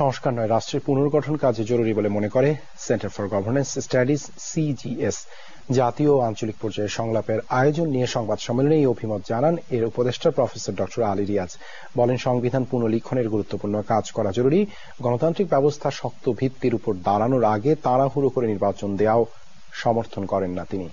সংস্কার নয়, রাষ্ট্রের পুনর্গঠন কাজে জরুরি বলে মনে করে centre for governance studies CGS. জাতীয় ও আঞ্চলিক পর্যায়ে সংলাপের আয়োজন নিয়ে সংবাদ সম্মেলনে এই অভিমত জানান এর উপদেষ্টা প্রফেসর ডক্টর আলী রিয়াজ। বলেন, সংবিধান পুনর্লিখনের গুরুত্বপূর্ণ কাজ করা জরুরি। গণতান্ত্রিক ব্যবস্থা শক্ত ভিত্তির উপর দাঁড়ানোর আগে তাড়াহুড়ো করে নির্বাচন দেওয়াও সমর্থন করেন না তিনি।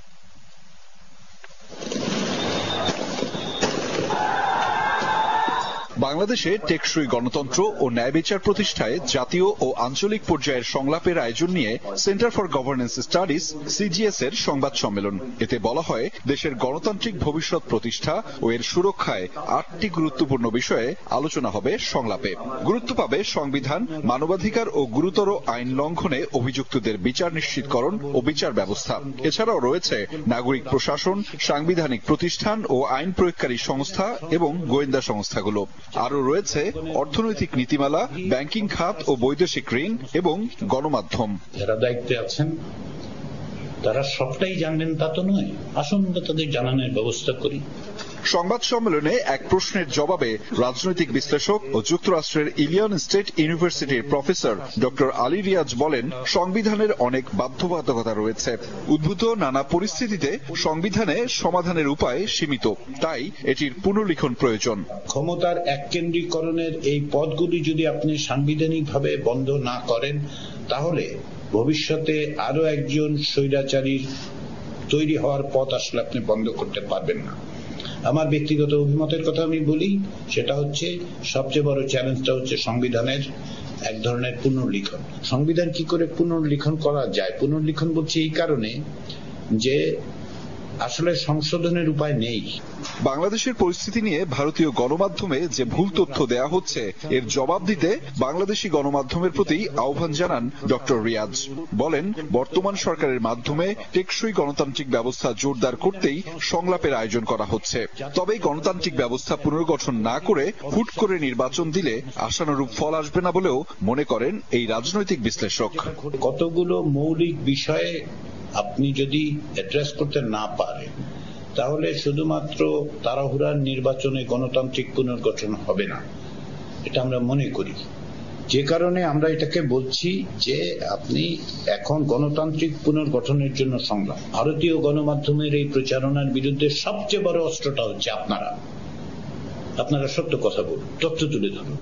বাংলাদেশে টেকসই গণতন্ত্র ও ন্যায় বিচার প্রতিষ্ঠায় জাতীয় ও আঞ্চলিক পর্যায়ের সংলাপের আয়োজন নিয়ে centre for governance studies CGS এর সংবাদ সম্মেলন। এতে বলা হয়, দেশের গণতান্ত্রিক ভবিষ্যৎ প্রতিষ্ঠা ও এর সুরক্ষায় 8টি গুরুত্বপূর্ণ বিষয়ে আলোচনা হবে সংলাপে। গুরুত্ব পাবে সংবিধান, মানবাধিকার ও গুরুতর আইন লঙ্ঘনে অভিযুক্তদের বিচার নিশ্চিতকরণ ও বিচার ব্যবস্থা। এছাড়াও রয়েছে নাগরিক প্রশাসন, সাংবিধানিক প্রতিষ্ঠান ও আইন প্রয়োগকারী সংস্থা এবং গোয়েন্দা সংস্থাগুলো। আরও রয়েছে অর্থনৈতিক নীতিমালা, ব্যাংকিং খাত ও বৈদেশিক ঋণ এবং গণমাধ্যম। যারা দায়িত্বে আছেন তারা সবটাই জানবেন তা তো নয়, আসুন তাদের জানানোর ব্যবস্থা করি। সংবাদ সম্মেলনে এক প্রশ্নের জবাবে রাজনৈতিক বিশ্লেষক ও যুক্তরাষ্ট্রের ইলিনয় স্টেট ইউনিভার্সিটির প্রফেসর ডক্টর আলী রিয়াজ বলেন, সংবিধানের অনেক বাধ্যবাধকতা রয়েছে। উদ্ভূত নানা পরিস্থিতিতে সংবিধানে সমাধানের উপায় সীমিত, তাই এটির পুনর্লিখন প্রয়োজন। ক্ষমতার এককেন্দ্রীকরণের এই পথগুলি যদি আপনি সাংবিধানিকভাবে বন্ধ না করেন, তাহলে ভবিষ্যতে আরো একজন স্বৈরাচারীর তৈরি হওয়ার পথ আসলে আপনি বন্ধ করতে পারবেন না। আমার ব্যক্তিগত অভিমতের কথা আমি বলি, সেটা হচ্ছে সবচেয়ে বড় চ্যালেঞ্জটা হচ্ছে সংবিধানের এক ধরনের পুনর্লিখন। সংবিধান কি করে পুনর্লিখন করা যায়? পুনর্লিখন বলছি এই কারণে যে আসলে সংশোধনের উপায় নেই। বাংলাদেশের পরিস্থিতি নিয়ে ভারতীয় গণমাধ্যমে যে ভুল তথ্য দেয়া হচ্ছে, এর জবাব দিতে বাংলাদেশি গণমাধ্যমের প্রতি আহ্বান জানান ডক্টর রিয়াজ। বলেন, বর্তমান সরকারের মাধ্যমে টেকসই গণতান্ত্রিক ব্যবস্থা জোরদার করতেই সংলাপের আয়োজন করা হচ্ছে। তবে গণতান্ত্রিক ব্যবস্থা পুনর্গঠন না করে হুট করে নির্বাচন দিলে আশানুরূপ ফল আসবে না বলেও মনে করেন এই রাজনৈতিক বিশ্লেষক। কতগুলো মৌলিক বিষয়ে আপনি যদি অ্যাড্রেস করতে না পারেন, তাহলে শুধুমাত্র তাড়াহুড়ার নির্বাচনে গণতান্ত্রিক পুনর্গঠন হবে না, এটা আমরা মনে করি। যে কারণে আমরা এটাকে বলছি যে আপনি এখন গণতান্ত্রিক পুনর্গঠনের জন্য সংগ্রাম। ভারতীয় গণমাধ্যমের এই প্রচারণার বিরুদ্ধে সবচেয়ে বড় অস্ত্রটা হচ্ছে আপনারা সত্য কথা বলুন, তথ্য তুলে ধরুন।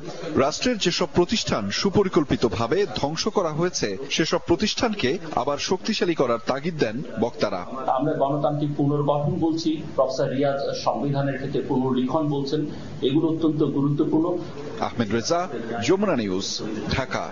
রাষ্ট্রের যেসব প্রতিষ্ঠান সুপরিকল্পিতভাবে ধ্বংস করা হয়েছে, সেসব প্রতিষ্ঠানকে আবার শক্তিশালী করার তাগিদ দেন বক্তারা। আমরা গণতান্ত্রিক পুনর্গঠন বলছি, প্রফেসর রিয়াজ সংবিধানের ক্ষেত্রে পুনর্লিখন বলছেন, এগুলো অত্যন্ত গুরুত্বপূর্ণ। আহমেদ রেজা, যমুনা নিউজ, ঢাকা।